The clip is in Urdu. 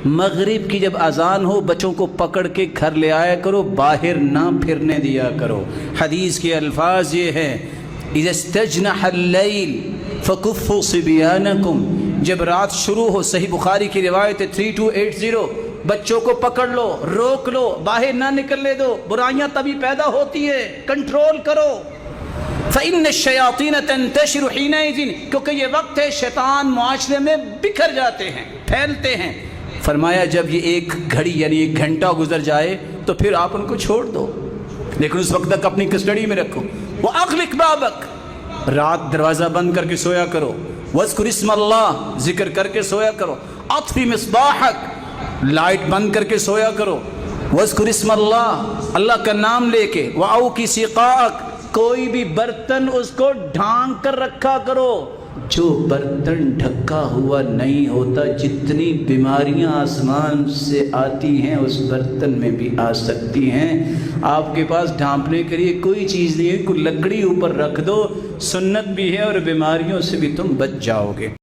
مغرب کی جب اذان ہو بچوں کو پکڑ کے گھر لے آیا کرو، باہر نہ پھرنے دیا کرو۔ حدیث کے الفاظ یہ ہیں اذا استجنح اللیل فکفوا صبیانکم، جب رات شروع ہو، صحیح بخاری کی روایت ہے 3280، بچوں کو پکڑ لو، روک لو، باہر نہ نکلنے دو، برائیاں تبھی پیدا ہوتی ہے، کنٹرول کرو۔ فإن الشیاطین تنتشر حینئذ، کیونکہ یہ وقت ہے شیطان معاشرے میں بکھر جاتے ہیں، پھیلتے ہیں۔ فرمایا جب یہ ایک گھڑی یعنی ایک گھنٹہ گزر جائے تو پھر آپ ان کو چھوڑ دو، لیکن اس وقت تک اپنی کسٹڈی میں رکھو۔ وَأَغْلِقْ بَابَكَ، رات دروازہ بند کر کے سویا کرو۔ وَاذْكُرِ اسْمَ اللَّهِ، ذکر کر کے سویا کرو۔ اطفِ مصباحک، لائٹ بند کر کے سویا کرو۔ وَاذْكُرِ اسْمَ اللَّهِ، اللہ کا نام لے کے۔ وَأَوْكِ سِقَاءَكَ، کوئی بھی برتن اس کو ڈھانک کر رکھا کرو۔ جو برتن ڈھکا ہوا نہیں ہوتا، جتنی بیماریاں آسمان سے آتی ہیں اس برتن میں بھی آ سکتی ہیں۔ آپ کے پاس ڈھانپنے کے لیے کوئی چیز نہیں ہے، کوئی لکڑی اوپر رکھ دو، سنت بھی ہے اور بیماریوں سے بھی تم بچ جاؤ گے۔